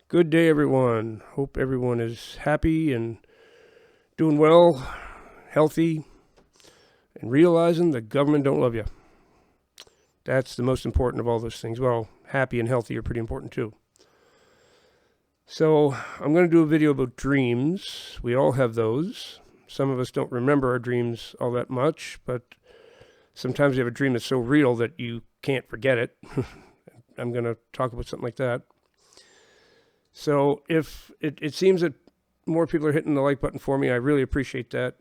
Good day, everyone. Hope everyone is happy and doing well, healthy, and realizing the government don't love you. That's the most important of all those things. Well, happy and healthy are pretty important too. So I'm going to do a video about dreams. We all have those. Some of us don't remember our dreams all that much, but sometimes you have a dream that's so real that you can't forget it. I'm going to talk about something like that. So if it seems that more people are hitting the like button for me, I really appreciate that.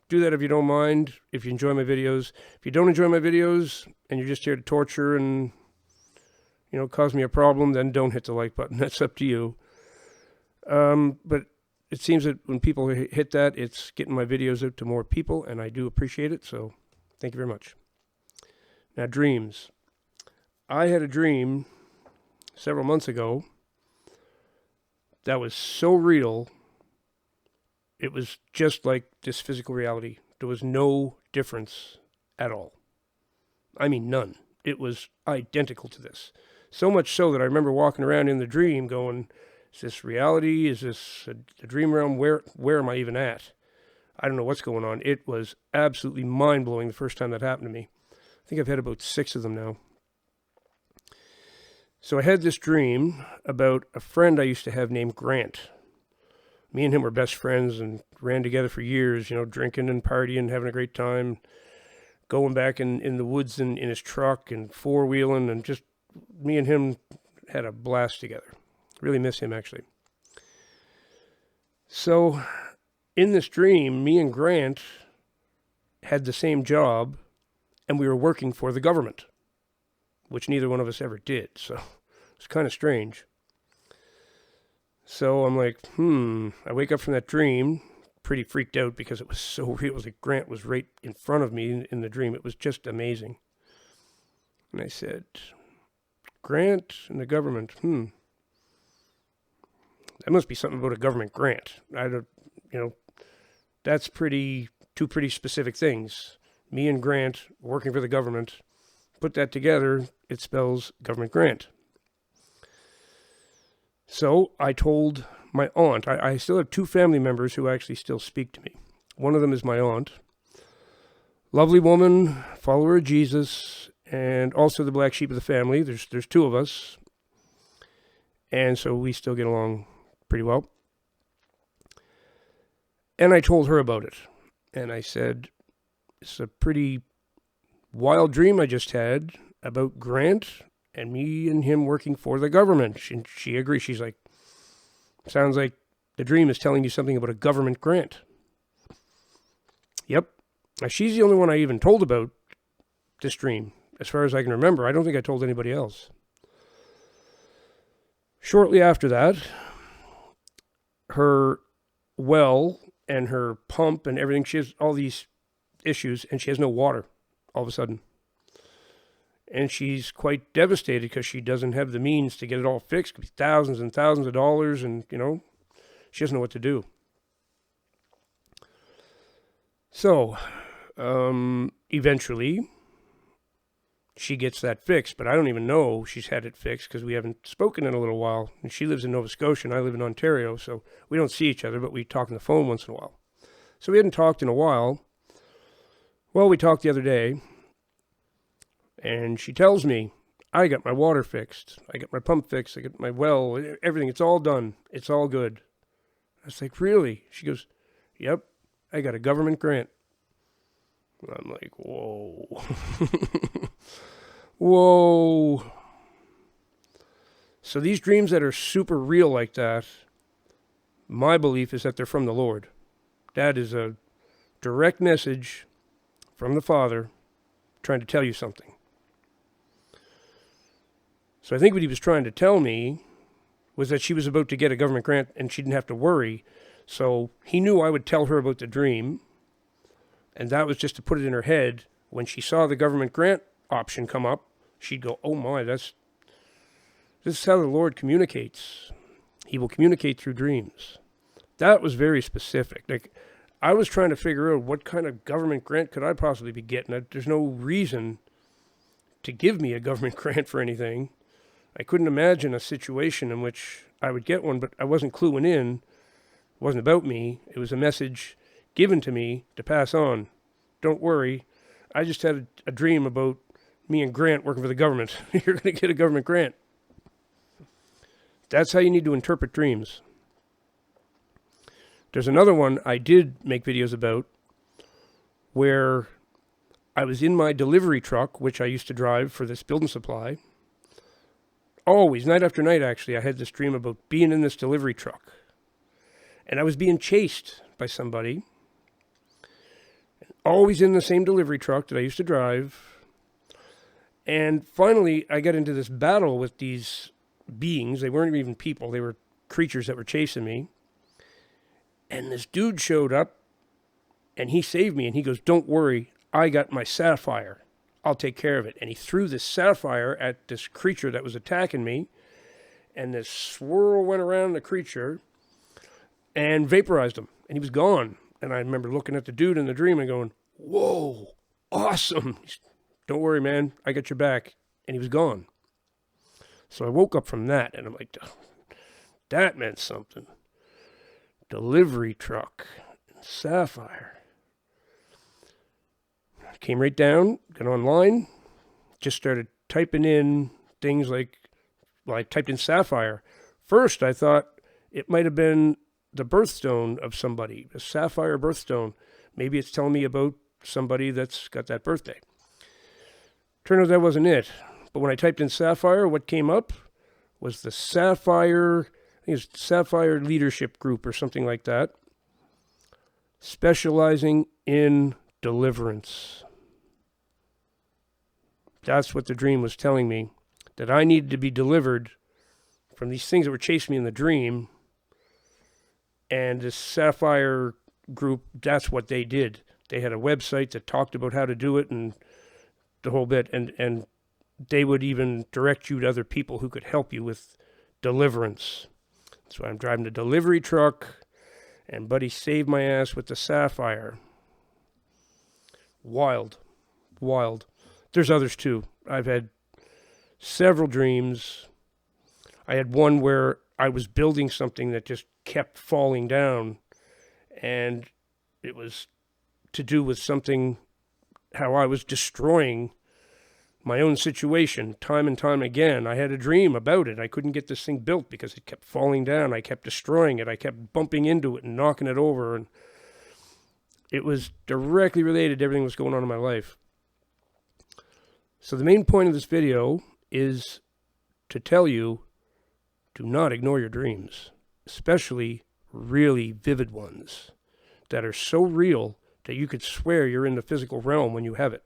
Do that if you don't mind, if you enjoy my videos. If you don't enjoy my videos and you're just here to torture and, cause me a problem, then don't hit the like button. That's up to you. But it seems that when people hit that, it's getting my videos out to more people, and I do appreciate it, so thank you very much. Now, dreams. I had a dream several months ago that was so real, it was just like this physical reality. There was no difference at all. I mean, none. It was identical to this. So much so that I remember walking around in the dream going, is this reality? Is this a dream realm? Where am I even at? I don't know what's going on. It was absolutely mind-blowing the first time that happened to me. I think I've had about 6 of them now. So I had this dream about a friend I used to have named Grant. Me and him were best friends and ran together for years, drinking and partying, having a great time, going back in the woods in his truck and four-wheeling, and just me and him had a blast together. Really miss him, actually. So in this dream, me and Grant had the same job, and we were working for the government, which neither one of us ever did, so it's kind of strange. So I'm like, I wake up from that dream, pretty freaked out because it was so real. It was like Grant was right in front of me in the dream. It was just amazing. And I said, Grant and the government, that must be something about a government grant. I don't, that's two pretty specific things. Me and Grant working for the government. Put that together, it spells government grant. So I told my aunt, I still have 2 family members who actually still speak to me. One of them is my aunt, lovely woman, follower of Jesus, and also the black sheep of the family. There's 2 of us, and so we still get along pretty well. And I told her about it, and I said, it's a pretty wild dream I just had about Grant and me and him working for the government. And she agrees. She's like, sounds like the dream is telling you something about a government grant. Yep. Now, she's the only one I even told about this dream. As far as I can remember, I don't think I told anybody else. Shortly after that, her well and her pump and everything, she has all these issues, and she has no water all of a sudden. And she's quite devastated because she doesn't have the means to get it all fixed. It could be thousands and thousands of dollars, and, she doesn't know what to do. So, eventually, she gets that fixed, but I don't even know she's had it fixed because we haven't spoken in a little while. And she lives in Nova Scotia, and I live in Ontario, so we don't see each other, but we talk on the phone once in a while. So we hadn't talked in a while. Well, we talked the other day, and she tells me, I got my water fixed. I got my pump fixed. I got my well, everything. It's all done. It's all good. I was like, really? She goes, yep, I got a government grant. I'm like, whoa. Whoa. So these dreams that are super real like that, my belief is that they're from the Lord. That is a direct message from the Father trying to tell you something. So I think what he was trying to tell me was that she was about to get a government grant and she didn't have to worry. So he knew I would tell her about the dream. And that was just to put it in her head. When she saw the government grant option come up, she'd go, oh my, this is how the Lord communicates. He will communicate through dreams. That was very specific. Like, I was trying to figure out what kind of government grant could I possibly be getting. There's no reason to give me a government grant for anything. I couldn't imagine a situation in which I would get one, but I wasn't cluing in. It wasn't about me. It was a message given to me to pass on. Don't worry. I just had a dream about me and Grant working for the government. You're going to get a government grant. That's how you need to interpret dreams. There's another one I did make videos about where I was in my delivery truck, which I used to drive for this building supply. Always, night after night, actually, I had this dream about being in this delivery truck. And I was being chased by somebody. Always in the same delivery truck that I used to drive. And finally, I got into this battle with these beings. They weren't even people. They were creatures that were chasing me. And this dude showed up, and he saved me. And he goes, don't worry, I got my sapphire. I'll take care of it. And he threw this sapphire at this creature that was attacking me. And this swirl went around the creature and vaporized him. And he was gone. And I remember looking at the dude in the dream and going, whoa, awesome. Don't worry, man. I got your back. And he was gone. So I woke up from that, and I'm like, that meant something. Delivery truck, sapphire. Came right down, got online, just started typing in things like, well, I typed in sapphire. First, I thought it might have been the birthstone of somebody, a sapphire birthstone. Maybe it's telling me about somebody that's got that birthday. Turned out that wasn't it. But when I typed in sapphire, what came up was the Sapphire, I think it's Sapphire Leadership Group or something like that, specializing in deliverance. That's what the dream was telling me, that I needed to be delivered from these things that were chasing me in the dream. And this Sapphire group, that's what they did. They had a website that talked about how to do it and the whole bit. And they would even direct you to other people who could help you with deliverance. So I'm driving a delivery truck, and buddy saved my ass with the sapphire. Wild. Wild. There's others too. I've had several dreams. I had one where I was building something that just kept falling down, and it was to do with something, how I was destroying my own situation time and time again. I had a dream about it. I couldn't get this thing built because it kept falling down. I kept destroying it. I kept bumping into it and knocking it over, and it was directly related to everything that was going on in my life. So the main point of this video is to tell you, do not ignore your dreams, especially really vivid ones that are so real that you could swear you're in the physical realm when you have it.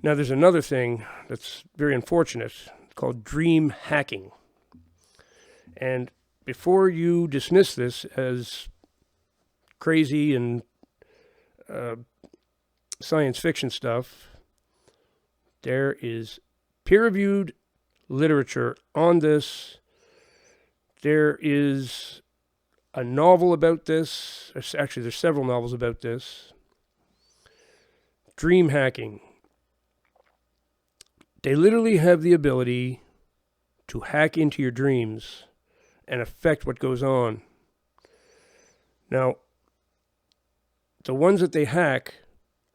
Now, there's another thing that's very unfortunate called dream hacking. And before you dismiss this as crazy and science fiction stuff, there is peer-reviewed literature on this. There is a novel about this. Actually, there's several novels about this. Dream hacking. They literally have the ability to hack into your dreams and affect what goes on. Now, the ones that they hack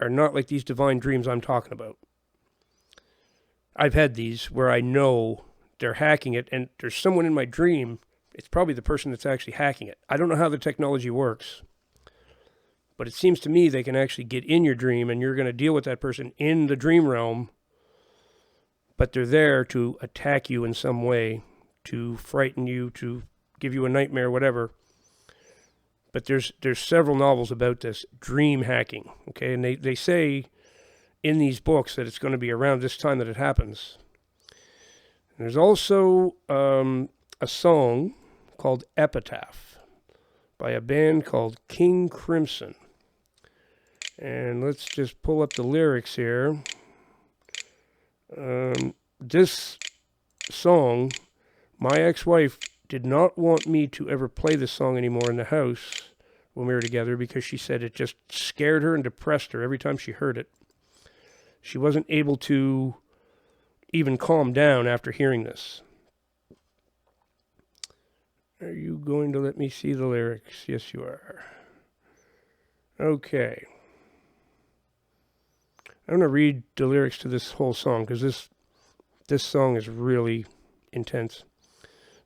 are not like these divine dreams I'm talking about. I've had these where I know they're hacking it, and there's someone in my dream. It's probably the person that's actually hacking it. I don't know how the technology works, but it seems to me they can actually get in your dream, and you're going to deal with that person in the dream realm, but they're there to attack you in some way, to frighten you, to give you a nightmare, whatever. But there's several novels about this, dream hacking, okay? And they say in these books that it's going to be around this time that it happens. And there's also a song called Epitaph by a band called King Crimson. And let's just pull up the lyrics here. This song, my ex-wife did not want me to ever play this song anymore in the house when we were together because she said it just scared her and depressed her every time she heard it. She wasn't able to even calm down after hearing this. Are you going to let me see the lyrics? Yes, you are. Okay. I'm going to read the lyrics to this whole song because this song is really intense.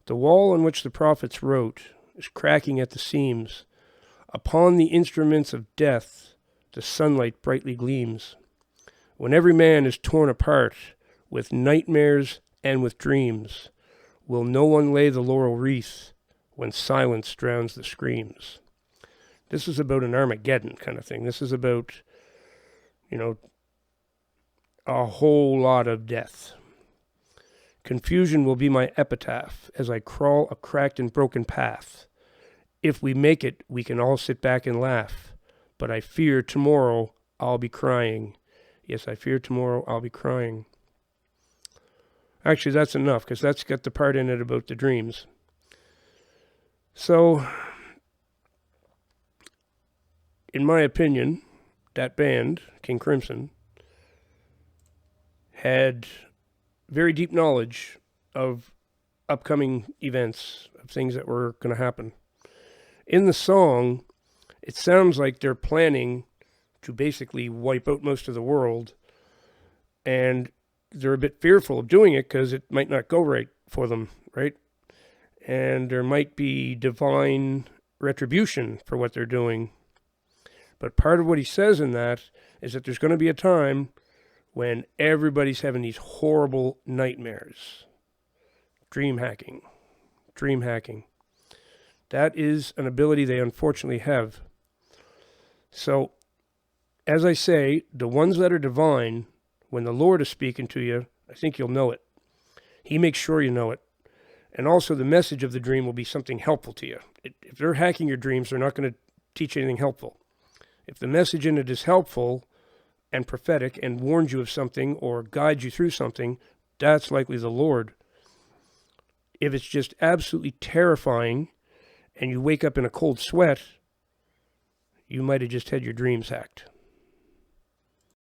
The wall on which the prophets wrote is cracking at the seams. Upon the instruments of death, the sunlight brightly gleams. When every man is torn apart with nightmares and with dreams, will no one lay the laurel wreath when silence drowns the screams? This is about an Armageddon kind of thing. This is about, a whole lot of death. Confusion will be my epitaph as I crawl a cracked and broken path. If we make it, we can all sit back and laugh. But I fear tomorrow I'll be crying. Yes, I fear tomorrow I'll be crying. Actually, that's enough, because that's got the part in it about the dreams. So, in my opinion, that band, King Crimson, had very deep knowledge of upcoming events, of things that were going to happen. In the song, it sounds like they're planning to basically wipe out most of the world, and they're a bit fearful of doing it because it might not go right for them, right? And there might be divine retribution for what they're doing. But part of what he says in that is that there's going to be a time when everybody's having these horrible nightmares. Dream hacking. That is an ability they unfortunately have. So, as I say, the ones that are divine, when the Lord is speaking to you, I think you'll know it. He makes sure you know it. And also the message of the dream will be something helpful to you. If they're hacking your dreams, they're not going to teach anything helpful. If the message in it is helpful and prophetic and warns you of something or guides you through something, that's likely the Lord. If it's just absolutely terrifying and you wake up in a cold sweat, you might have just had your dreams hacked.